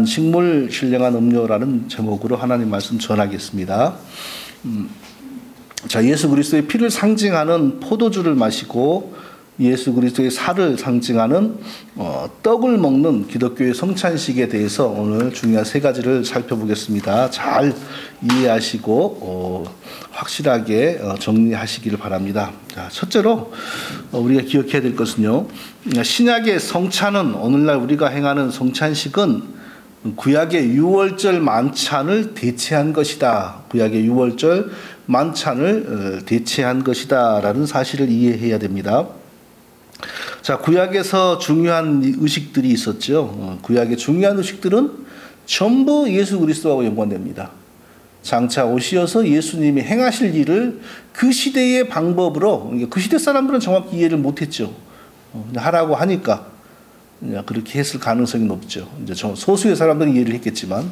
식물 신령한 음료라는 제목으로 하나님 말씀 전하겠습니다. 자, 예수 그리스도의 피를 상징하는 포도주를 마시고 예수 그리스도의 살을 상징하는 떡을 먹는 기독교의 성찬식에 대해서 오늘 중요한 세 가지를 살펴보겠습니다. 잘 이해하시고 확실하게 정리하시기를 바랍니다. 자, 첫째로 우리가 기억해야 될 것은요, 신약의 성찬은, 오늘날 우리가 행하는 성찬식은 구약의 유월절 만찬을 대체한 것이다. 구약의 유월절 만찬을 대체한 것이다 라는 사실을 이해해야 됩니다. 자, 구약에서 중요한 의식들이 있었죠. 구약의 중요한 의식들은 전부 예수 그리스도하고 연관됩니다. 장차 오시어서 예수님이 행하실 일을 그 시대의 방법으로, 그 시대 사람들은 정확히 이해를 못했죠. 하라고 하니까 그렇게 했을 가능성이 높죠. 이제 소수의 사람들은 이해를 했겠지만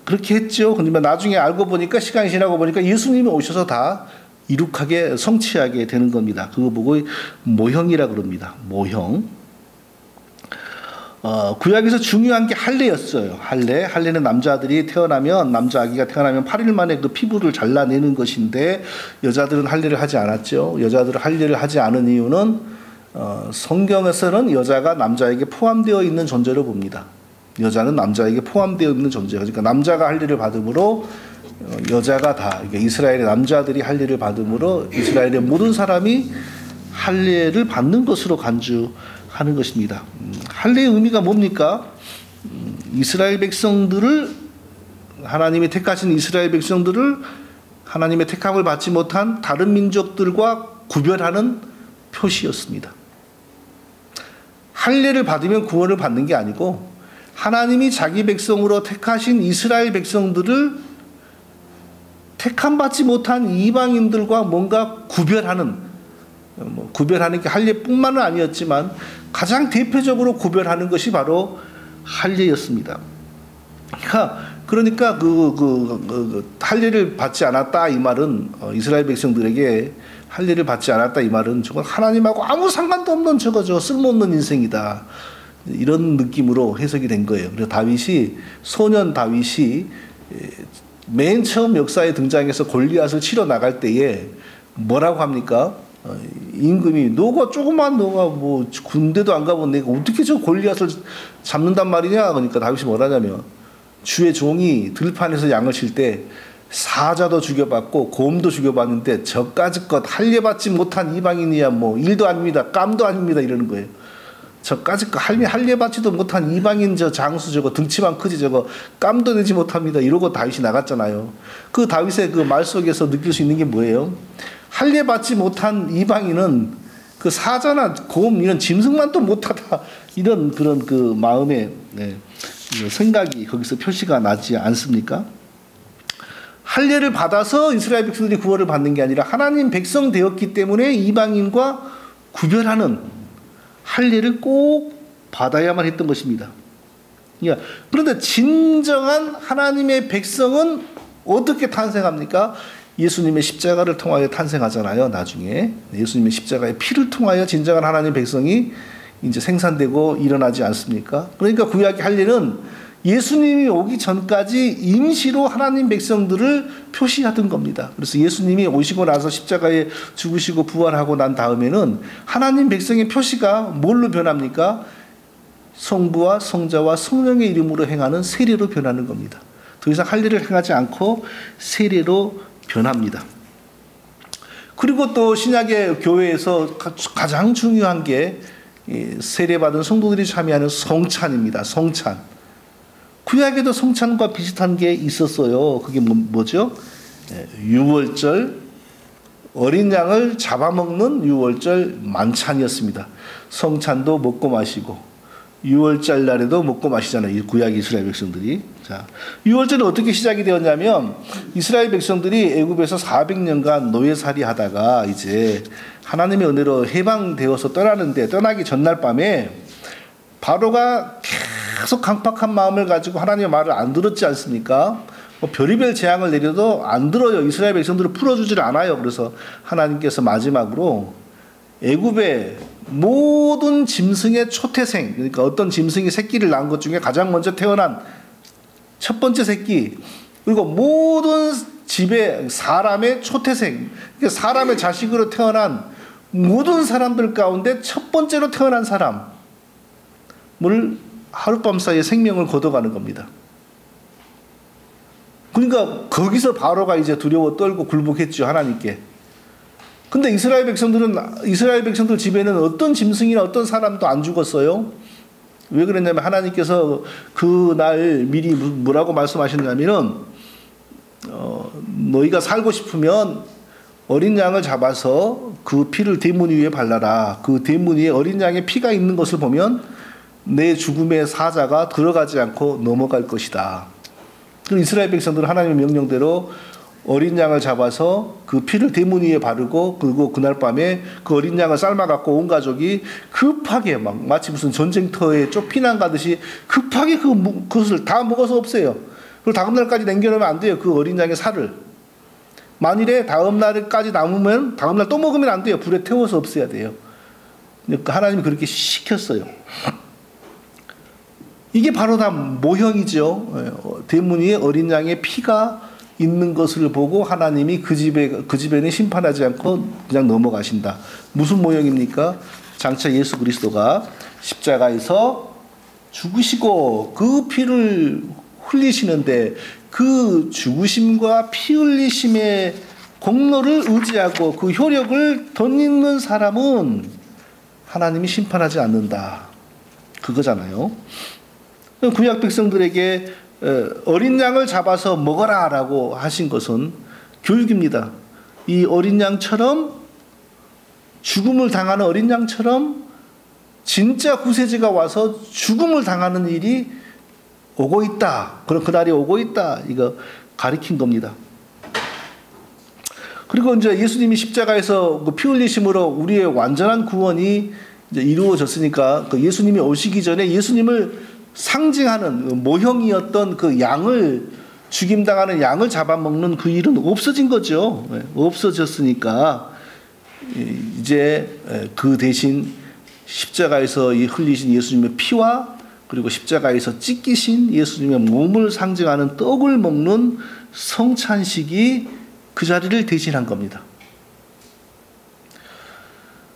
그렇게 했죠. 근데 나중에 알고 보니까, 시간이 지나고 보니까 예수님이 오셔서 다 이룩하게 성취하게 되는 겁니다. 그거 보고 모형이라 그럽니다. 모형. 구약에서 중요한 게 할례였어요. 할례는 남자들이 태어나면, 남자 아기가 태어나면 8일 만에 그 피부를 잘라내는 것인데, 여자들은 할례를 하지 않았죠. 여자들은 할례를 하지 않은 이유는 성경에서는 여자가 남자에게 포함되어 있는 존재로 봅니다. 여자는 남자에게 포함되어 있는 존재. 그러니까 남자가 할례를 받음으로 여자가 다, 그러니까 이스라엘의 남자들이 할례를 받음으로 이스라엘의 모든 사람이 할례를 받는 것으로 간주하는 것입니다. 할례의 의미가 뭡니까? 이스라엘 백성들을, 하나님이 택하신 이스라엘 백성들을 하나님의 택함을 받지 못한 다른 민족들과 구별하는 표시였습니다. 할례를 받으면 구원을 받는 게 아니고, 하나님이 자기 백성으로 택하신 이스라엘 백성들을 택함받지 못한 이방인들과 뭔가 구별하는 게 할례뿐만은 아니었지만 가장 대표적으로 구별하는 것이 바로 할례였습니다. 그러니까 할례를 받지 않았다 이 말은, 이스라엘 백성들에게 할례를 받지 않았다 이 말은 저건 하나님하고 아무 상관도 없는 저거죠, 쓸모없는 인생이다, 이런 느낌으로 해석이 된 거예요. 그래서 소년 다윗이 맨 처음 역사에 등장해서 골리앗을 치러 나갈 때에 뭐라고 합니까? 임금이 너가 뭐 군대도 안 가본 내가 어떻게 저 골리앗을 잡는단 말이냐? 그러니까 다윗이 뭐라냐면, 주의 종이 들판에서 양을 칠 때 사자도 죽여봤고 곰도 죽여봤는데 저까지 것 할례받지 못한 이방인이야 뭐 일도 아닙니다, 깜도 아닙니다, 이러는 거예요. 저까지 거 할례받지도 못한 이방인 저 장수 저거 등치만 크지 저거 깜도 내지 못합니다, 이러고 다윗이 나갔잖아요. 그 다윗의 그 말 속에서 느낄 수 있는 게 뭐예요? 할례받지 못한 이방인은 그 사자나 곰 이런 짐승만 또 못하다, 이런 그런 그 마음의 생각이 거기서 표시가 나지 않습니까? 할례를 받아서 이스라엘 백성들이 구원을 받는 게 아니라 하나님 백성 되었기 때문에 이방인과 구별하는 할례를 꼭 받아야만 했던 것입니다. 그런데 진정한 하나님의 백성은 어떻게 탄생합니까? 예수님의 십자가를 통하여 탄생하잖아요. 나중에 예수님의 십자가의 피를 통하여 진정한 하나님의 백성이 이제 생산되고 일어나지 않습니까? 그러니까 구약의 할례는 예수님이 오기 전까지 임시로 하나님 백성들을 표시하던 겁니다. 그래서 예수님이 오시고 나서 십자가에 죽으시고 부활하고 난 다음에는 하나님 백성의 표시가 뭘로 변합니까? 성부와 성자와 성령의 이름으로 행하는 세례로 변하는 겁니다. 더 이상 할례를 행하지 않고 세례로 변합니다. 그리고 또 신약의 교회에서 가장 중요한 게 세례받은 성도들이 참여하는 성찬입니다. 성찬. 구약에도 성찬과 비슷한 게 있었어요. 그게 뭐죠? 유월절, 어린 양을 잡아먹는 유월절 만찬이었습니다. 성찬도 먹고 마시고 유월절 날에도 먹고 마시잖아요, 이 구약 이스라엘 백성들이. 자, 유월절은 어떻게 시작이 되었냐면, 이스라엘 백성들이 애굽에서 400년간 노예살이 하다가 이제 하나님의 은혜로 해방되어서 떠나기 전날 밤에 바로가 계속 강팍한 마음을 가지고 하나님의 말을 안 들었지 않습니까? 별의별 재앙을 내려도 안 들어요. 이스라엘 백성들을 풀어주질 않아요. 그래서 하나님께서 마지막으로 애굽의 모든 짐승의 초태생, 그러니까 어떤 짐승이 새끼를 낳은 것 중에 가장 먼저 태어난 첫 번째 새끼, 그리고 모든 집의 사람의 초태생, 그러니까 사람의 자식으로 태어난 모든 사람들 가운데 첫 번째로 태어난 사람을 하룻밤 사이에 생명을 거둬가는 겁니다. 그러니까 거기서 바로가 이제 두려워 떨고 굴복했죠, 하나님께. 근데 이스라엘 백성들 집에는 어떤 짐승이나 어떤 사람도 안 죽었어요. 왜 그랬냐면 하나님께서 그날 미리 뭐라고 말씀하셨냐면은 너희가 살고 싶으면 어린 양을 잡아서 그 피를 대문 위에 발라라. 그 대문 위에 어린 양의 피가 있는 것을 보면 내 죽음의 사자가 들어가지 않고 넘어갈 것이다. 그 이스라엘 백성들은 하나님의 명령대로 어린 양을 잡아서 그 피를 대문 위에 바르고, 그리고 그날 밤에 그 어린 양을 삶아갖고 온 가족이 급하게 막 마치 무슨 전쟁터에 쫓피난 가듯이 급하게 그것을 다 먹어서 없애요. 그리고 다음날까지 남겨놓으면 안 돼요. 그 어린 양의 살을. 만일에 다음날까지 남으면 다음날 또 먹으면 안 돼요. 불에 태워서 없애야 돼요. 하나님이 그렇게 시켰어요. 이게 바로 다 모형이죠. 대문 위에 어린 양의 피가 있는 것을 보고 하나님이 그 집에는 심판하지 않고 그냥 넘어가신다. 무슨 모형입니까? 장차 예수 그리스도가 십자가에서 죽으시고 그 피를 흘리시는데 그 죽으심과 피 흘리심의 공로를 의지하고 그 효력을 덧입는 사람은 하나님이 심판하지 않는다. 그거잖아요. 구약 백성들에게 어린 양을 잡아서 먹어라 라고 하신 것은 교육입니다. 이 어린 양처럼, 죽음을 당하는 어린 양처럼 진짜 구세주가 와서 죽음을 당하는 일이 오고 있다. 그런 그날이 오고 있다. 이거 가리킨 겁니다. 그리고 이제 예수님이 십자가에서 피 흘리심으로 우리의 완전한 구원이 이제 이루어졌으니까 그 예수님이 오시기 전에 예수님을 상징하는 모형이었던 그 양을, 죽임당하는 양을 잡아먹는 그 일은 없어진 거죠. 없어졌으니까 이제 그 대신 십자가에서 흘리신 예수님의 피와 그리고 십자가에서 찢기신 예수님의 몸을 상징하는 떡을 먹는 성찬식이 그 자리를 대신한 겁니다.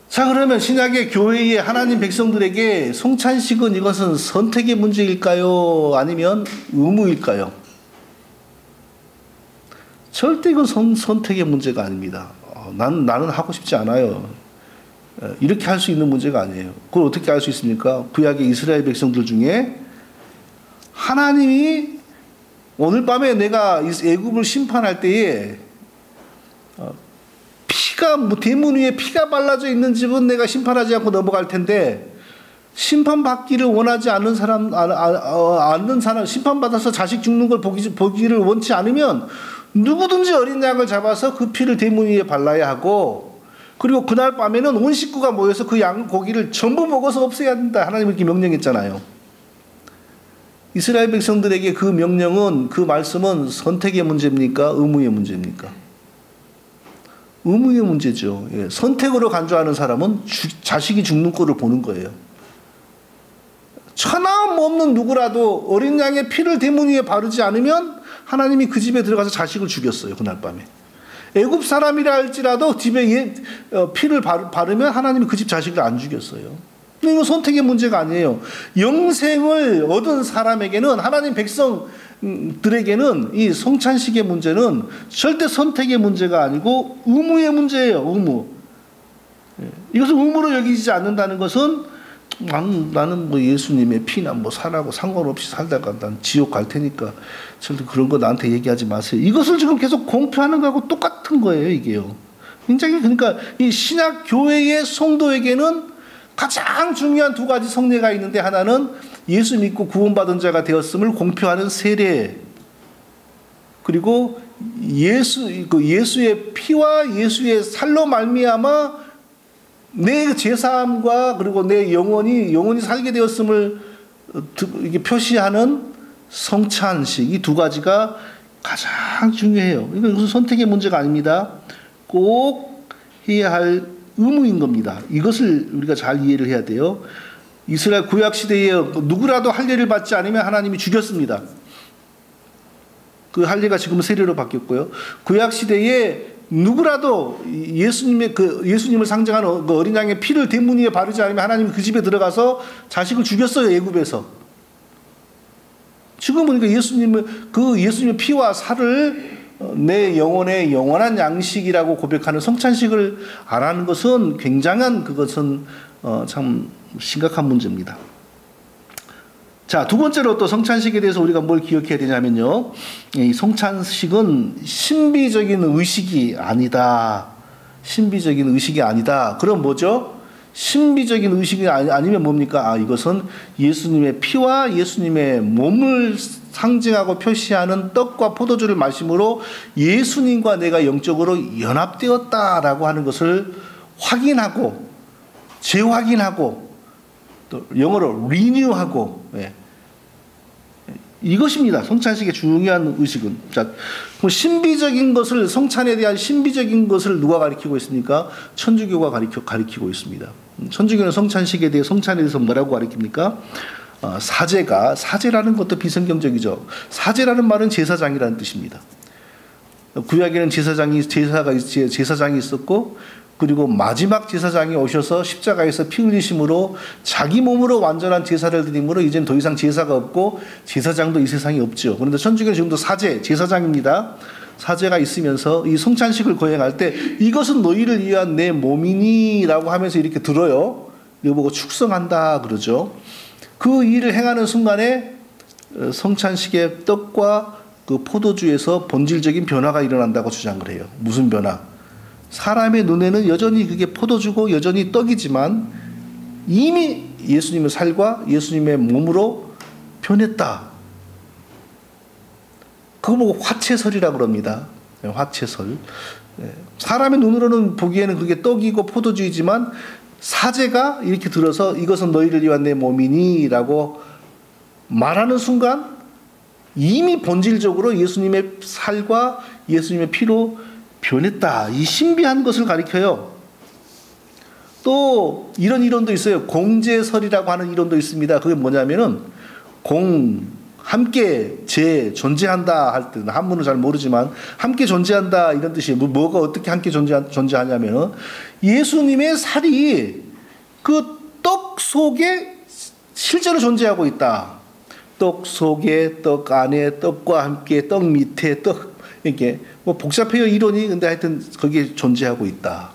자, 그러면 신약의 교회의 하나님 백성들에게 성찬식은 이것은 선택의 문제일까요? 아니면 의무일까요? 절대 이건 선택의 문제가 아닙니다. 나는 하고 싶지 않아요. 이렇게 할 수 있는 문제가 아니에요. 그걸 어떻게 할 수 있습니까? 구약의 이스라엘 백성들 중에 하나님이 오늘 밤에 내가 애굽을 심판할 때에 대문 위에 피가 발라져 있는 집은 내가 심판하지 않고 넘어갈 텐데, 심판받기를 원하지 않는 사람, 심판받아서 자식 죽는 걸 보기를 원치 않으면 누구든지 어린 양을 잡아서 그 피를 대문 위에 발라야 하고, 그리고 그날 밤에는 온 식구가 모여서 그 고기를 전부 먹어서 없애야 된다. 하나님이 이렇게 명령했잖아요. 이스라엘 백성들에게 그 명령은, 그 말씀은 선택의 문제입니까? 의무의 문제입니까? 의무의 문제죠. 선택으로 간주하는 사람은 자식이 죽는 꼴을 보는 거예요. 천하없는 누구라도 어린 양의 피를 대문 위에 바르지 않으면 하나님이 그 집에 들어가서 자식을 죽였어요. 그날 밤에. 애굽 사람이라 할지라도 집에 피를 바르면 하나님이 그 집 자식을 안 죽였어요. 이건 선택의 문제가 아니에요. 영생을 얻은 사람에게는, 하나님 백성들에게는 이 성찬식의 문제는 절대 선택의 문제가 아니고 의무의 문제예요. 의무. 이것을 의무로 여기지 않는다는 것은 나는 뭐 예수님의 피나 뭐 살하고 상관없이 살다가 난 지옥 갈 테니까 절대 그런 거 나한테 얘기하지 마세요. 이것을 지금 계속 공표하는 거하고 똑같은 거예요, 이게요. 굉장히, 그러니까 이 신약 교회의 성도에게는 가장 중요한 두 가지 성례가 있는데, 하나는 예수 믿고 구원받은 자가 되었음을 공표하는 세례, 그리고 예수의 피와 예수의 살로 말미암아 내 제사함과 그리고 내 영원히 살게 되었음을 이게 표시하는 성찬식, 이 두 가지가 가장 중요해요. 이건 선택의 문제가 아닙니다. 꼭 해야 할 의무인 겁니다. 이것을 우리가 잘 이해를 해야 돼요. 이스라엘 구약 시대에 누구라도 할례를 받지 않으면 하나님이 죽였습니다. 그 할례가 지금 세례로 바뀌었고요. 구약 시대에 누구라도 예수님을 상징하는 그 어린 양의 피를 대문 위에 바르지 않으면 하나님이 그 집에 들어가서 자식을 죽였어요. 애굽에서. 지금 보니까 예수님의 피와 살을 내 영혼의 영원한 양식이라고 고백하는 성찬식을 안 하는 것은 굉장한 그것은 참 심각한 문제입니다. 자, 두 번째로 또 성찬식에 대해서 우리가 뭘 기억해야 되냐면요. 이 성찬식은 신비적인 의식이 아니다. 신비적인 의식이 아니다. 그럼 뭐죠? 신비적인 의식이 아니면 뭡니까? 이것은 예수님의 피와 예수님의 몸을 상징하고 표시하는 떡과 포도주를 마심으로 예수님과 내가 영적으로 연합되었다라고 하는 것을 확인하고 재확인하고 또 영어로 리뉴하고 이것입니다. 성찬식의 중요한 의식은. 자, 신비적인 것을 성찬에 대한 신비적인 것을 누가 가리키고 있습니까? 천주교가 가리키고 있습니다. 천주교는 성찬식에 대해 성찬에 대해서 뭐라고 가리킵니까? 사제라는 것도 비성경적이죠. 사제라는 말은 제사장이라는 뜻입니다. 구약에는 제사장이 있었고 그리고 마지막 제사장이 오셔서 십자가에서 피 흘리심으로 자기 몸으로 완전한 제사를 드림으로 이제는 더 이상 제사가 없고 제사장도 이 세상에 없죠. 그런데 천주교는 지금도 제사장입니다. 사제가 있으면서 이 성찬식을 거행할 때 이것은 너희를 위한 내 몸이니라고 하면서 이렇게 들어요. 이거 보고 축성한다 그러죠. 그 일을 행하는 순간에 성찬식의 떡과 그 포도주에서 본질적인 변화가 일어난다고 주장을 해요. 무슨 변화? 사람의 눈에는 여전히 그게 포도주고 여전히 떡이지만 이미 예수님의 살과 예수님의 몸으로 변했다. 그거 보고 화채설이라고 그럽니다. 화채설. 사람의 눈으로는 보기에는 그게 떡이고 포도주이지만 사제가 이렇게 들어서 이것은 너희를 위한 내 몸이니 라고 말하는 순간 이미 본질적으로 예수님의 살과 예수님의 피로 변했다. 이 신비한 것을 가리켜요. 또 이런 이론도 있어요. 공제설이라고 하는 이론도 있습니다. 그게 뭐냐면은 함께 존재한다 할 때는 한문은 잘 모르지만 함께 존재한다 이런 뜻이에요. 뭐가 어떻게 함께 존재하냐면은 예수님의 살이 그 떡 속에 실제로 존재하고 있다. 떡 속에 떡 안에 떡과 함께 떡 밑에 떡 이렇게 뭐 복잡해요 이론이. 근데 하여튼 거기에 존재하고 있다.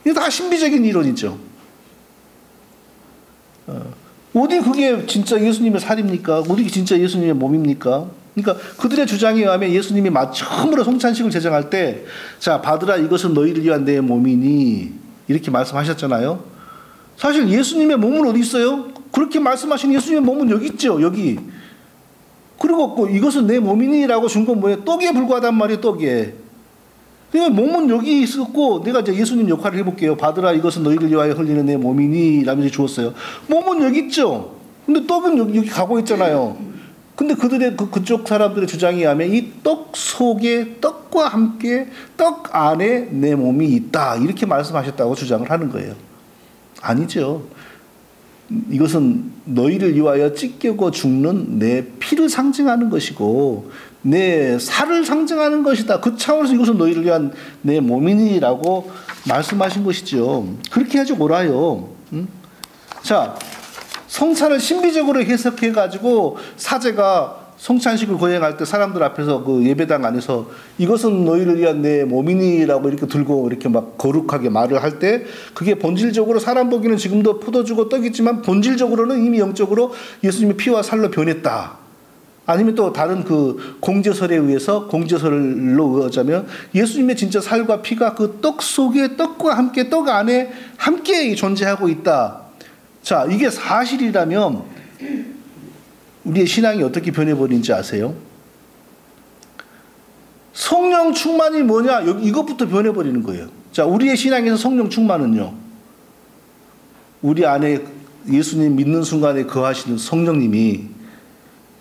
이게 다 신비적인 이론이죠. 어디 그게 진짜 예수님의 살입니까? 어디 진짜 예수님의 몸입니까? 그러니까 그들의 주장에 의하면 예수님이 처음으로 성찬식을 제정할 때 자 받으라 이것은 너희를 위한 내 몸이니 이렇게 말씀하셨잖아요. 사실 예수님의 몸은 어디 있어요? 그렇게 말씀하신 예수님의 몸은 여기 있죠. 여기. 그리고 이것은 내 몸이니라고 준 건 뭐예요? 떡에 불과하단 말이에요. 떡에. 그러니까 몸은 여기 있었고 내가 이제 예수님 역할을 해볼게요. 받으라 이것은 너희를 위하여 흘리는 내 몸이니 라면서 주었어요. 몸은 여기 있죠. 근데 떡은 여기 가고 있잖아요. 근데 그쪽 사람들의 주장에 의하면 이 떡 속에 떡과 함께 떡 안에 내 몸이 있다. 이렇게 말씀하셨다고 주장을 하는 거예요. 아니죠. 이것은 너희를 위하여 찢겨고 죽는 내 피를 상징하는 것이고 내 살을 상징하는 것이다. 그 차원에서 이것은 너희를 위한 내 몸이니라고 말씀하신 것이죠. 그렇게 하지 말아요. 자, 성찬을 신비적으로 해석해가지고 사제가 성찬식을 거행할 때 사람들 앞에서 그 예배당 안에서 이것은 너희를 위한 내 몸이니라고 이렇게 들고 이렇게 막 거룩하게 말을 할 때 그게 본질적으로 사람 보기에는 지금도 포도주고 떡이지만 본질적으로는 이미 영적으로 예수님의 피와 살로 변했다. 아니면 또 다른 그 공제설에 의해서 공제설로 의하자면 예수님의 진짜 살과 피가 그 떡 속에 떡과 함께 떡 안에 함께 존재하고 있다. 자, 이게 사실이라면 우리의 신앙이 어떻게 변해버린지 아세요? 성령 충만이 뭐냐? 이것부터 변해버리는 거예요. 자, 우리의 신앙에서 성령 충만은요. 우리 안에 예수님 믿는 순간에 거하시는 성령님이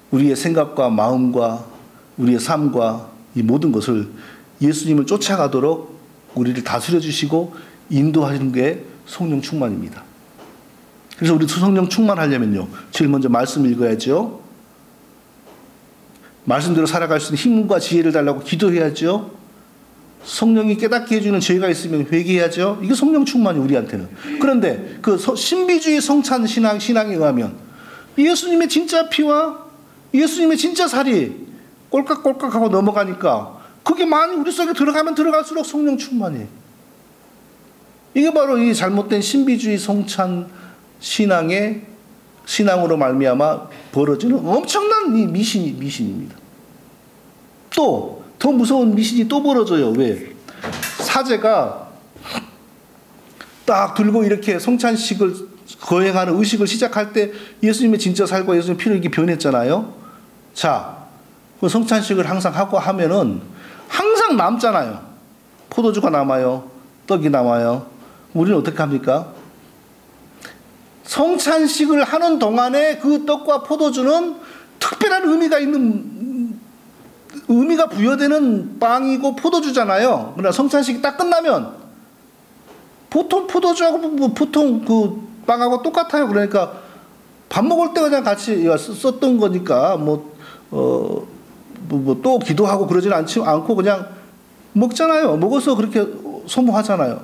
우리의 생각과 마음과 우리의 삶과 이 모든 것을 예수님을 쫓아가도록 우리를 다스려 주시고 인도하는 게 성령 충만입니다. 그래서 우리 성령 충만하려면요, 제일 먼저 말씀 읽어야죠. 말씀대로 살아갈 수 있는 힘과 지혜를 달라고 기도해야죠. 성령이 깨닫게 해주는 죄가 있으면 회개해야죠. 이게 성령 충만이 우리한테는. 그런데 그 신비주의 성찬 신앙에 의하면 예수님의 진짜 피와 예수님의 진짜 살이 꼴깍꼴깍하고 넘어가니까 그게 많이 우리 속에 들어가면 들어갈수록 성령 충만이에요. 이게 바로 이 잘못된 신비주의 성찬 신앙으로 말미암아 벌어지는 엄청난 이 미신입니다. 또 더 무서운 미신이 또 벌어져요. 왜? 사제가 딱 들고 이렇게 성찬식을 거행하는 의식을 시작할 때 예수님의 진짜 살과 예수님의 피로 이렇게 변했잖아요. 자, 그 성찬식을 항상 하고 하면은 항상 남잖아요. 포도주가 남아요. 떡이 남아요. 우리는 어떻게 합니까? 성찬식을 하는 동안에 그 떡과 포도주는 특별한 의미가 부여되는 빵이고 포도주잖아요. 그러나 성찬식이 딱 끝나면 보통 포도주하고 보통 그 빵하고 똑같아요. 그러니까 밥 먹을 때 그냥 같이 썼던 거니까 또 기도하고 그러지는 않고 그냥 먹잖아요. 먹어서 그렇게 소모하잖아요.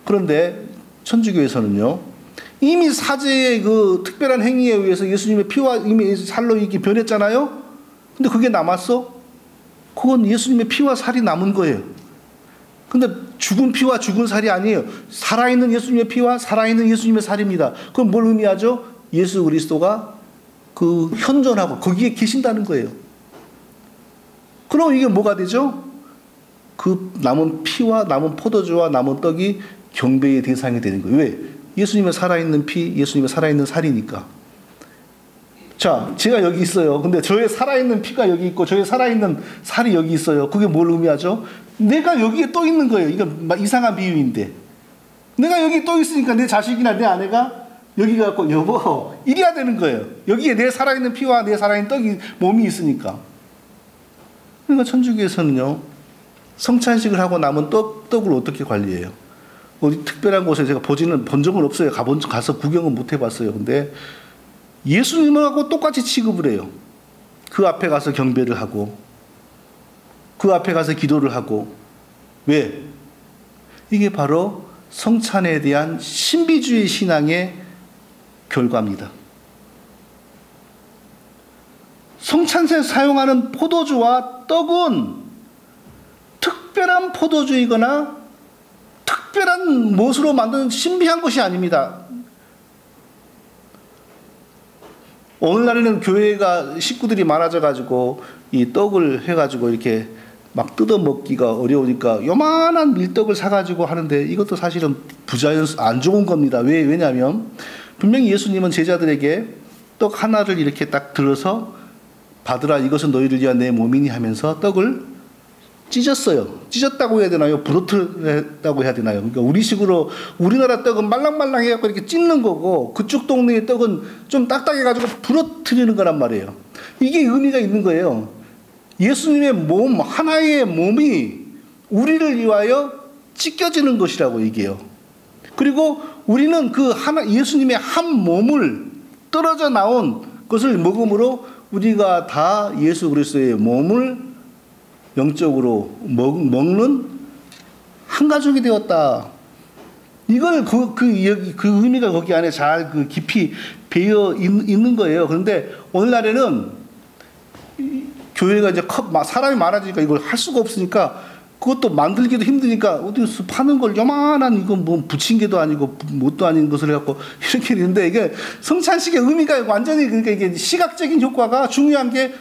그런데 천주교에서는요, 이미 사제의 그 특별한 행위에 의해서 예수님의 피와 이미 살로 이렇게 변했잖아요. 근데 그게 남았어? 그건 예수님의 피와 살이 남은 거예요. 근데 죽은 피와 죽은 살이 아니에요. 살아있는 예수님의 피와 살아있는 예수님의 살입니다. 그럼 뭘 의미하죠? 예수 그리스도가 그 현존하고 거기에 계신다는 거예요. 그럼 이게 뭐가 되죠? 그 남은 피와 남은 포도주와 남은 떡이 경배의 대상이 되는 거예요. 왜? 예수님의 살아있는 피, 예수님의 살아있는 살이니까. 자, 제가 여기 있어요. 근데 저의 살아있는 피가 여기 있고 저의 살아있는 살이 여기 있어요. 그게 뭘 의미하죠? 내가 여기에 또 있는 거예요. 이건 이상한 비유인데, 내가 여기 또 있으니까 내 자식이나 내 아내가 여기 갖고 여보 이래야 되는 거예요. 여기에 내 살아있는 피와 내 살아있는 떡이 몸이 있으니까. 그러니까 천주교에서는요, 성찬식을 하고 남은 떡을 어떻게 관리해요? 어디 특별한 곳에 제가 본 적은 없어요. 가서 구경은 못 해봤어요. 근데 예수님하고 똑같이 취급을 해요. 그 앞에 가서 경배를 하고 그 앞에 가서 기도를 하고. 왜? 이게 바로 성찬에 대한 신비주의 신앙의 결과입니다. 성찬에 사용하는 포도주와 떡은 특별한 포도주이거나 특별한 못으로 만든 신비한 것이 아닙니다. 오늘날에는 교회가 식구들이 많아져가지고 이 떡을 해가지고 이렇게 막 뜯어 먹기가 어려우니까 요만한 밀떡을 사가지고 하는데 이것도 사실은 안 좋은 겁니다. 왜냐하면 분명히 예수님은 제자들에게 떡 하나를 이렇게 딱 들어서 받으라, 이것은 너희를 위한 내 몸이니 하면서 떡을 찢었어요. 찢었다고 해야 되나요? 부러뜨렸다고 해야 되나요? 그러니까 우리식으로 우리나라 떡은 말랑말랑해갖고 이렇게 찢는 거고, 그쪽 동네의 떡은 좀 딱딱해가지고 부러뜨리는 거란 말이에요. 이게 의미가 있는 거예요. 예수님의 몸, 하나의 몸이 우리를 위하여 찢겨지는 것이라고 얘기해요. 그리고 우리는 예수님의 한 몸을 떨어져 나온 것을 먹음으로 우리가 다 예수 그리스도의 몸을 영적으로 먹는 한 가족이 되었다. 이걸 그 의미가 거기 안에 잘 깊이 배어 있는 거예요. 그런데 오늘날에는 교회가 이제 사람이 많아지니까 이걸 할 수가 없으니까, 그것도 만들기도 힘드니까 어디서 파는 걸 요만한, 이건 뭐 부친 게도 아니고 뭣도 아닌 것을 해갖고 이렇게 되는데, 이게 성찬식의 의미가 완전히, 그러니까 이게 시각적인 효과가 중요한 게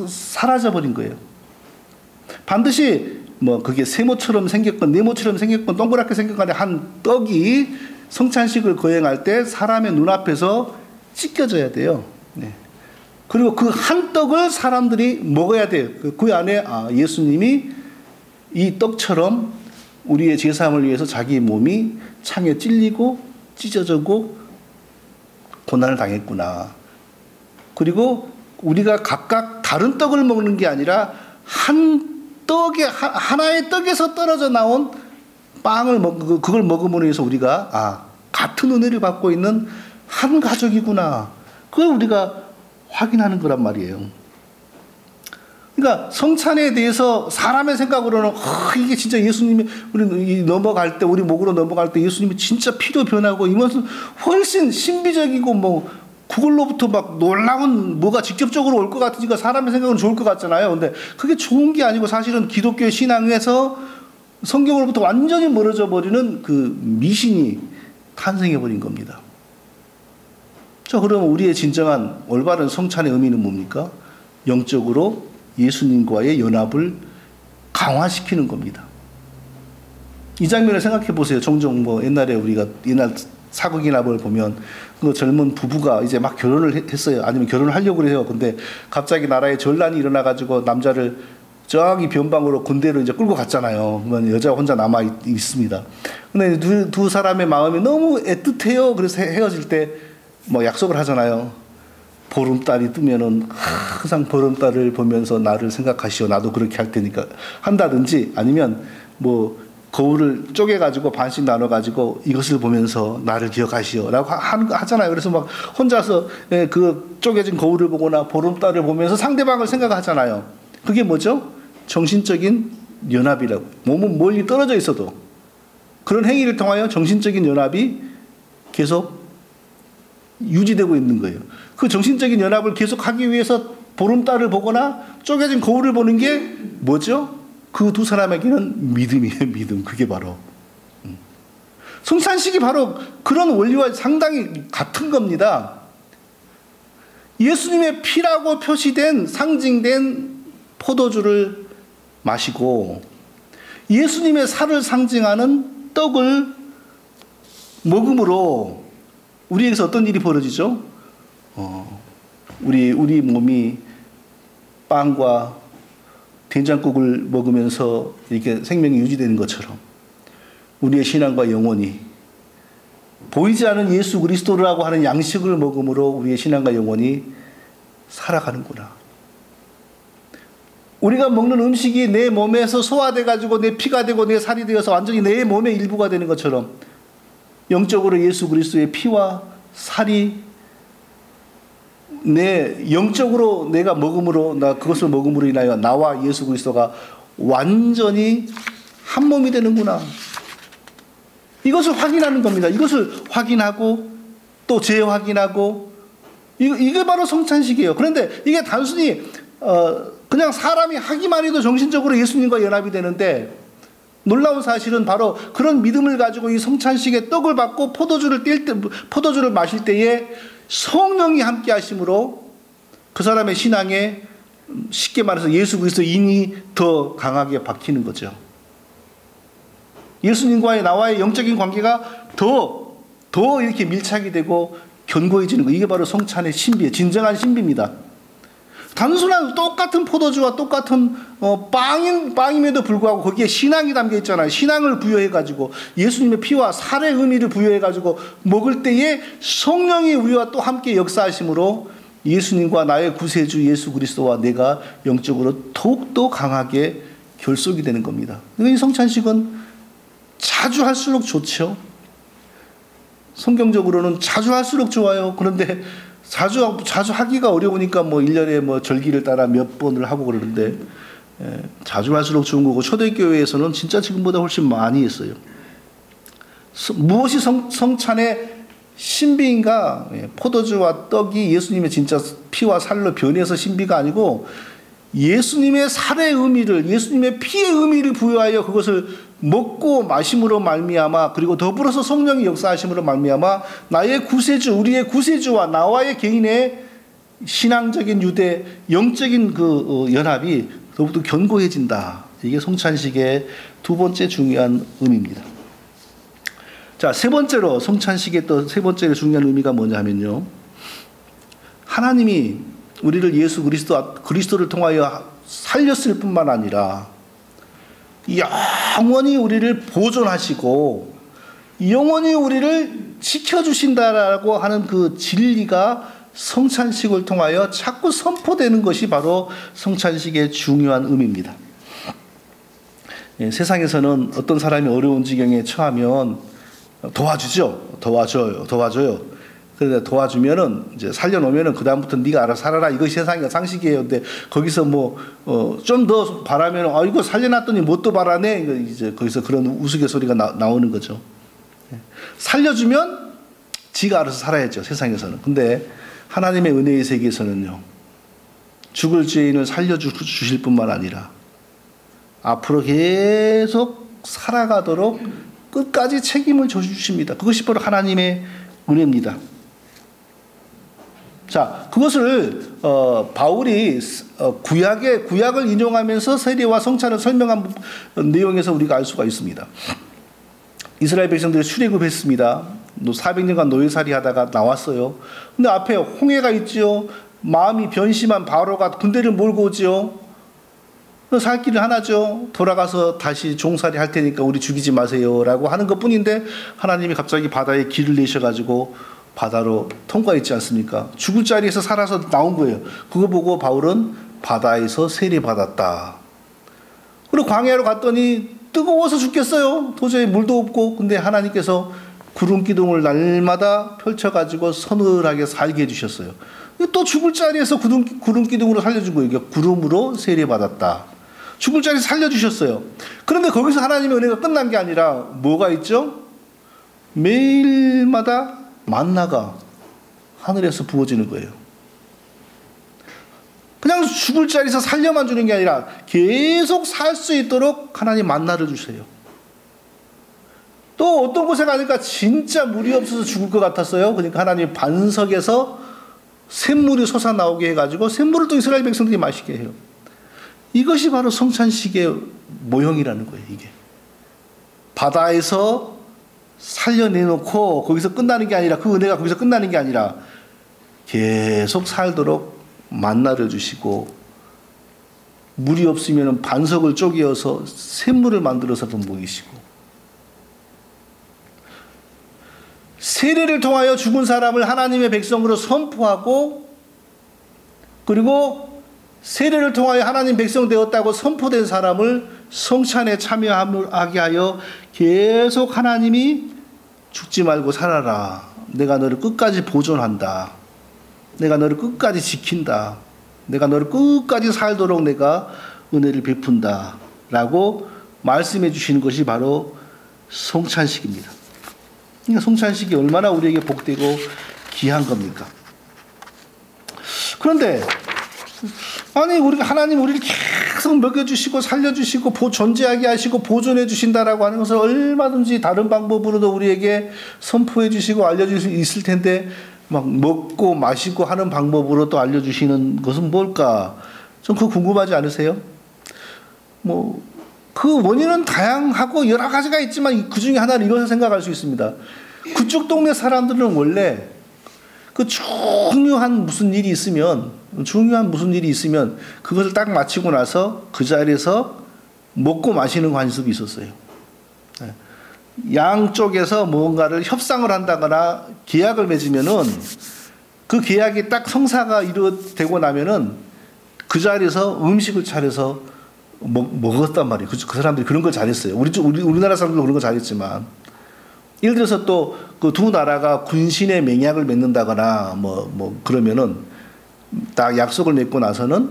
사라져버린 거예요. 반드시 그게 세모처럼 생겼건 네모처럼 생겼건 동그랗게 생겼건 한 떡이 성찬식을 거행할 때 사람의 눈앞에서 찢겨져야 돼요. 네. 그리고 그 한 떡을 사람들이 먹어야 돼요. 그 안에 예수님이 이 떡처럼 우리의 죄사함을 위해서 자기 몸이 창에 찔리고 찢어지고 고난을 당했구나. 그리고 우리가 각각 다른 떡을 먹는 게 아니라 하나의 떡에서 떨어져 나온 빵을 그걸 먹음으로 해서 우리가 같은 은혜를 받고 있는 한 가족이구나. 그걸 우리가 확인하는 거란 말이에요. 그러니까 성찬에 대해서 사람의 생각으로는 이게 진짜 예수님이 우리 넘어갈 때, 우리 목으로 넘어갈 때 예수님이 진짜 피도 변하고 이것은 훨씬 신비적이고 뭐 그걸로부터 막 놀라운 뭐가 직접적으로 올 것 같으니까 사람의 생각은 좋을 것 같잖아요. 근데 그게 좋은 게 아니고 사실은 기독교 신앙에서 성경으로부터 완전히 멀어져 버리는 그 미신이 탄생해 버린 겁니다. 자, 그럼 우리의 진정한 올바른 성찬의 의미는 뭡니까? 영적으로 예수님과의 연합을 강화시키는 겁니다. 이 장면을 생각해 보세요. 종종 뭐 옛날에 우리가 옛날 사극이나 뭘 보면 그 젊은 부부가 이제 막 결혼을 했어요. 아니면 결혼을 하려고 해요. 근데 갑자기 나라에 전란이 일어나가지고 남자를 저기 변방으로 군대로 이제 끌고 갔잖아요. 그러면 여자가 혼자 남아 있습니다. 근데 두 사람의 마음이 너무 애틋해요. 그래서 헤어질 때 뭐 약속을 하잖아요. 보름달이 뜨면은 항상 보름달을 보면서 나를 생각하시오. 나도 그렇게 할 테니까 한다든지, 아니면 뭐 거울을 쪼개가지고 반씩 나눠가지고 이것을 보면서 나를 기억하시오 라고 하잖아요. 그래서 막 혼자서 그 쪼개진 거울을 보거나 보름달을 보면서 상대방을 생각하잖아요. 그게 뭐죠? 정신적인 연합이라고. 몸은 멀리 떨어져 있어도 그런 행위를 통하여 정신적인 연합이 계속 유지되고 있는 거예요. 그 정신적인 연합을 계속하기 위해서 보름달을 보거나 쪼개진 거울을 보는 게 뭐죠? 그 두 사람에게는 믿음이에요. 믿음. 그게 바로 성찬식이 바로 그런 원리와 상당히 같은 겁니다. 예수님의 피라고 표시된 상징된 포도주를 마시고 예수님의 살을 상징하는 떡을 먹음으로 우리에게서 어떤 일이 벌어지죠? 우리 몸이 빵과 된장국을 먹으면서 이렇게 생명이 유지되는 것처럼 우리의 신앙과 영혼이 보이지 않은 예수 그리스도라고 하는 양식을 먹음으로 우리의 신앙과 영혼이 살아가는구나. 우리가 먹는 음식이 내 몸에서 소화돼가지고 내 피가 되고 내 살이 되어서 완전히 내 몸의 일부가 되는 것처럼 영적으로 예수 그리스도의 피와 살이 내 영적으로 내가 먹음으로 그것을 먹음으로 인하여 나와 예수 그리스도가 완전히 한 몸이 되는구나. 이것을 확인하는 겁니다. 이것을 확인하고 또 재확인하고 이게 바로 성찬식이에요. 그런데 이게 단순히 그냥 사람이 하기만 해도 정신적으로 예수님과 연합이 되는데 놀라운 사실은 바로 그런 믿음을 가지고 이 성찬식의 떡을 받고 포도주를 마실 때에 성령이 함께 하심으로 그 사람의 신앙에 쉽게 말해서 예수 그리스도 인이 더 강하게 박히는 거죠. 예수님과의 나와의 영적인 관계가 더 이렇게 밀착이 되고 견고해지는 거. 이게 바로 성찬의 신비예요. 진정한 신비입니다. 단순한 똑같은 포도주와 똑같은 빵임에도 불구하고 거기에 신앙이 담겨 있잖아요. 신앙을 부여해가지고 예수님의 피와 살의 의미를 부여해가지고 먹을 때에 성령이 우리와 또 함께 역사하심으로 예수님과 나의 구세주 예수 그리스도와 내가 영적으로 더욱더 강하게 결속이 되는 겁니다. 이 성찬식은 자주 할수록 좋죠. 성경적으로는 자주 할수록 좋아요. 그런데 자주 하기가 어려우니까 뭐 1년에 뭐 절기를 따라 몇 번을 하고 그러는데 자주 할수록 좋은 거고 초대교회에서는 진짜 지금보다 훨씬 많이 했어요. 무엇이 성찬의 신비인가? 포도주와 떡이 예수님의 진짜 피와 살로 변해서 신비가 아니고 예수님의 살의 의미를 예수님의 피의 의미를 부여하여 그것을 먹고 마심으로 말미암아 그리고 더불어서 성령이 역사하심으로 말미암아 나의 구세주 우리의 구세주와 나와의 개인의 신앙적인 유대 영적인 그 연합이 더욱더 견고해진다. 이게 성찬식의 두 번째 중요한 의미입니다. 자, 세 번째로 성찬식의 또 세 번째 중요한 의미가 뭐냐 하면요. 하나님이 우리를 예수 그리스도를 통하여 살렸을 뿐만 아니라 영원히 우리를 보존하시고 영원히 우리를 지켜주신다라고 하는 그 진리가 성찬식을 통하여 자꾸 선포되는 것이 바로 성찬식의 중요한 의미입니다. 예, 세상에서는 어떤 사람이 어려운 지경에 처하면 도와줘요. 그런데 도와주면은 이제 살려놓으면은 그 다음부터 네가 알아서 살아라, 이것이 세상의 상식이에요. 근데 거기서 좀 더 바라면 이거 살려놨더니 뭐 또 바라네, 이제 거기서 그런 우스갯소리가 나오는 거죠. 예. 살려주면 지가 알아서 살아야죠, 세상에서는. 근데 하나님의 은혜의 세계에서는요, 죽을 죄인을 살려주실 뿐만 아니라 앞으로 계속 살아가도록 끝까지 책임을 져주십니다. 그것이 바로 하나님의 은혜입니다. 자, 그것을 바울이 구약을 인용하면서 세례와 성찬을 설명한 내용에서 우리가 알 수가 있습니다. 이스라엘 백성들이 출애굽했습니다. 400년간 노예살이 하다가 나왔어요. 근데 앞에 홍해가 있지요. 마음이 변심한 바로가 군대를 몰고 오지요. 살 길은 하나죠. 돌아가서 다시 종살이 할 테니까 우리 죽이지 마세요 라고 하는 것 뿐인데, 하나님이 갑자기 바다에 길을 내셔가지고 바다로 통과했지 않습니까? 죽을 자리에서 살아서 나온 거예요. 그거 보고 바울은 바다에서 세례받았다. 그리고 광야로 갔더니 뜨거워서 죽겠어요. 도저히 물도 없고. 근데 하나님께서 구름 기둥을 날마다 펼쳐가지고 서늘하게 살게 해주셨어요. 또 죽을 자리에서 구름 기둥으로 살려준 거예요. 구름으로 세례받았다. 죽을 자리에서 살려주셨어요. 그런데 거기서 하나님의 은혜가 끝난 게 아니라 뭐가 있죠? 매일마다 만나가 하늘에서 부어지는 거예요. 그냥 죽을 자리에서 살려만 주는 게 아니라 계속 살 수 있도록 하나님 만나를 주세요. 또 어떤 곳에 가니까 진짜 물이 없어서 죽을 것 같았어요. 그러니까 하나님 반석에서 샘물이 솟아나오게 해가지고 샘물을 또 이스라엘 백성들이 마시게 해요. 이것이 바로 성찬식의 모형이라는 거예요. 이게 바다에서 살려내놓고 거기서 끝나는 게 아니라, 그 은혜가 거기서 끝나는 게 아니라 계속 살도록 만나를 주시고, 물이 없으면 반석을 쪼개어서 샘물을 만들어서도 먹이시고, 세례를 통하여 죽은 사람을 하나님의 백성으로 선포하고, 그리고 세례를 통하여 하나님 백성 되었다고 선포된 사람을 성찬에 참여하게 하여 계속 하나님이 죽지 말고 살아라, 내가 너를 끝까지 보존한다, 내가 너를 끝까지 지킨다, 내가 너를 끝까지 살도록 내가 은혜를 베푼다 라고 말씀해 주시는 것이 바로 성찬식입니다. 그러니까 성찬식이 얼마나 우리에게 복되고 귀한 겁니까? 그런데 하나님 우리를 계속 먹여주시고 살려주시고 존재하게 하시고 보존해 주신다라고 하는 것을 얼마든지 다른 방법으로도 우리에게 선포해 주시고 알려줄 수 있을 텐데, 막 먹고 마시고 하는 방법으로 또 알려주시는 것은 뭘까? 좀 그거 궁금하지 않으세요? 그 원인은 다양하고 여러 가지가 있지만 그 중에 하나는 이것을 생각할 수 있습니다. 그쪽 동네 사람들은 원래 그 중요한 무슨 일이 있으면 그것을 딱 마치고 나서 그 자리에서 먹고 마시는 관습이 있었어요. 양쪽에서 뭔가를 협상을 한다거나 계약을 맺으면은, 그 계약이 딱 성사가 이루어지고 나면은 그 자리에서 음식을 차려서 먹었단 말이에요. 그 사람들이 그런 걸 잘했어요. 우리나라 사람들도 그런 거 잘했지만, 예를 들어서 또 그 두 나라가 군신의 맹약을 맺는다거나 그러면은 딱 약속을 맺고 나서는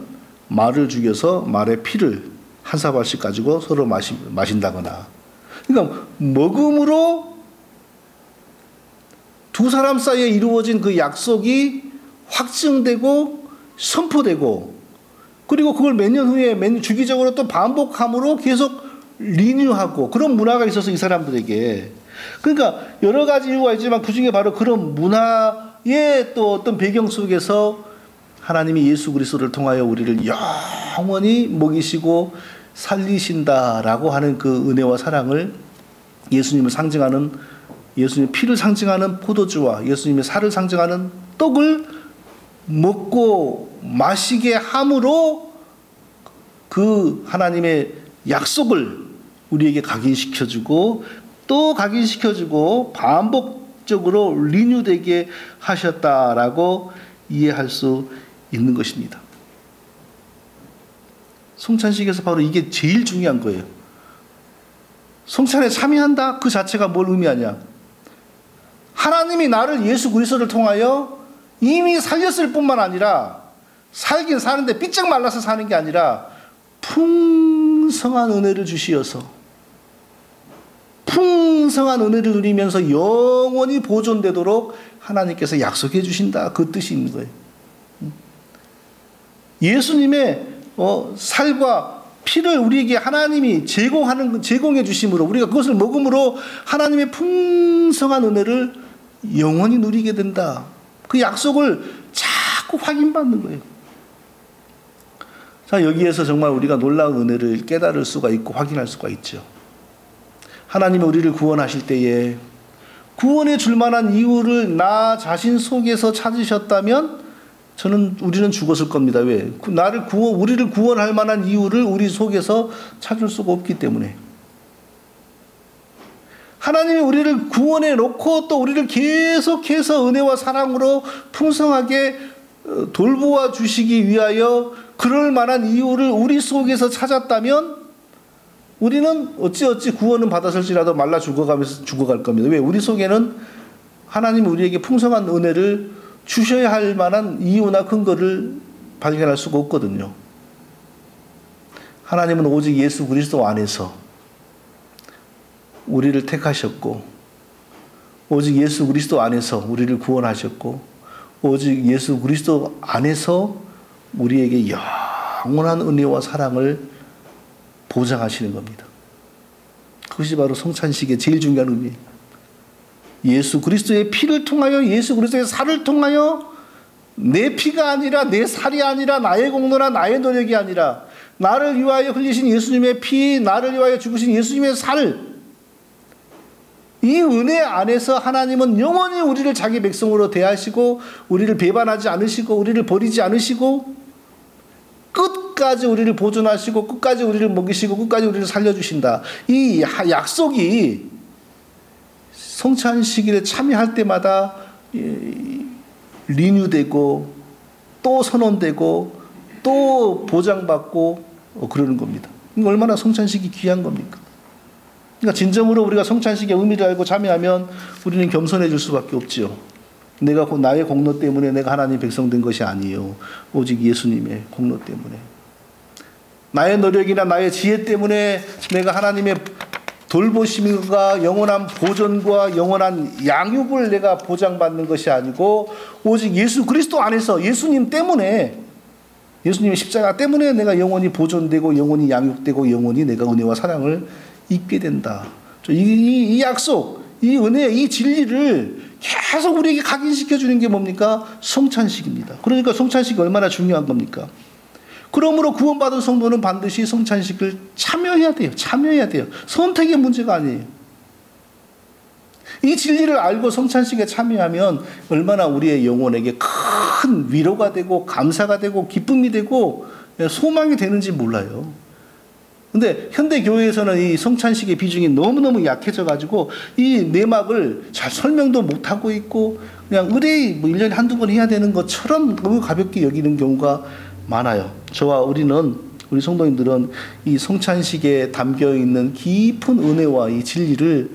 말을 죽여서 말의 피를 한 사발씩 가지고 서로 마신다거나. 그러니까 먹음으로 두 사람 사이에 이루어진 그 약속이 확증되고 선포되고, 그리고 그걸 몇 년 후에 주기적으로 또 반복함으로 계속 리뉴하고, 그런 문화가 있어서 이 사람들에게. 그러니까 여러 가지 이유가 있지만 그 중에 바로 그런 문화의 또 어떤 배경 속에서 하나님이 예수 그리스도를 통하여 우리를 영원히 먹이시고 살리신다라고 하는 그 은혜와 사랑을, 예수님을 상징하는, 예수님의 피를 상징하는 포도주와 예수님의 살을 상징하는 떡을 먹고 마시게 함으로 그 하나님의 약속을 우리에게 각인시켜주고 또 각인시켜주고 반복적으로 리뉴되게 하셨다라고 이해할 수 있는 것입니다. 성찬식에서 바로 이게 제일 중요한 거예요. 성찬에 참여한다 그 자체가 뭘 의미하냐? 하나님이 나를 예수 그리스도를 통하여 이미 살렸을 뿐만 아니라 살긴 사는데 삐쩍 말라서 사는 게 아니라 풍성한 은혜를 주시어서 풍성한 은혜를 누리면서 영원히 보존되도록 하나님께서 약속해 주신다. 그 뜻이 있는 거예요. 예수님의 살과 피를 우리에게 하나님이 제공해 주심으로 우리가 그것을 먹음으로 하나님의 풍성한 은혜를 영원히 누리게 된다. 그 약속을 자꾸 확인받는 거예요. 자, 여기에서 정말 우리가 놀라운 은혜를 깨달을 수가 있고 확인할 수가 있죠. 하나님이 우리를 구원하실 때에 구원해 줄 만한 이유를 나 자신 속에서 찾으셨다면 우리는 죽었을 겁니다. 왜? 우리를 구원할 만한 이유를 우리 속에서 찾을 수가 없기 때문에. 하나님이 우리를 구원해 놓고 또 우리를 계속해서 은혜와 사랑으로 풍성하게 돌보아 주시기 위하여 그럴 만한 이유를 우리 속에서 찾았다면 우리는 어찌 구원은 받았을지라도 말라 죽어갈 겁니다. 왜? 우리 속에는 하나님이 우리에게 풍성한 은혜를 주셔야 할 만한 이유나 근거를 발견할 수가 없거든요. 하나님은 오직 예수 그리스도 안에서 우리를 택하셨고 오직 예수 그리스도 안에서 우리를 구원하셨고 오직 예수 그리스도 안에서 우리에게 영원한 은혜와 사랑을 보장하시는 겁니다. 그것이 바로 성찬식의 제일 중요한 의미예요. 예수 그리스도의 피를 통하여 예수 그리스도의 살을 통하여 내 피가 아니라 내 살이 아니라 나의 공로나 나의 노력이 아니라 나를 위하여 흘리신 예수님의 피, 나를 위하여 죽으신 예수님의 살, 이 은혜 안에서 하나님은 영원히 우리를 자기 백성으로 대하시고 우리를 배반하지 않으시고 우리를 버리지 않으시고 끝까지 우리를 보존하시고 끝까지 우리를 먹이시고 끝까지 우리를 살려주신다. 이 약속이 성찬 시기를 참여할 때마다 리뉴되고 또 선언되고 또 보장받고 그러는 겁니다. 얼마나 성찬 시기 귀한 겁니까? 그러니까 진정으로 우리가 성찬 시기의 의미를 알고 참여하면 우리는 겸손해질 수밖에 없지요. 내가 나의 공로 때문에 내가 하나님 백성 된 것이 아니에요. 오직 예수님의 공로 때문에. 나의 노력이나 나의 지혜 때문에 내가 하나님의 돌보심과 영원한 보존과 영원한 양육을 내가 보장받는 것이 아니고 오직 예수 그리스도 안에서 예수님 때문에 예수님의 십자가 때문에 내가 영원히 보존되고 영원히 양육되고 영원히 내가 은혜와 사랑을 입게 된다. 이 약속, 이 은혜, 이 진리를 계속 우리에게 각인시켜 주는 게 뭡니까? 성찬식입니다. 그러니까 성찬식이 얼마나 중요한 겁니까? 그러므로 구원받은 성도는 반드시 성찬식을 참여해야 돼요. 참여해야 돼요. 선택의 문제가 아니에요. 이 진리를 알고 성찬식에 참여하면 얼마나 우리의 영혼에게 큰 위로가 되고 감사가 되고 기쁨이 되고 소망이 되는지 몰라요. 근데 현대 교회에서는 이 성찬식의 비중이 너무너무 약해져 가지고 이 내막을 잘 설명도 못 하고 있고 그냥 의뢰 1년에 한두 번 해야 되는 것처럼 너무 가볍게 여기는 경우가 많아요. 우리 성도님들은 이 성찬식에 담겨 있는 깊은 은혜와 이 진리를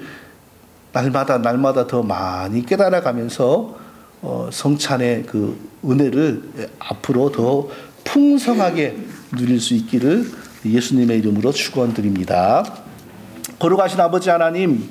날마다 더 많이 깨달아가면서 성찬의 그 은혜를 앞으로 더 풍성하게 누릴 수 있기를 예수님의 이름으로 축원드립니다. 거룩하신 아버지 하나님,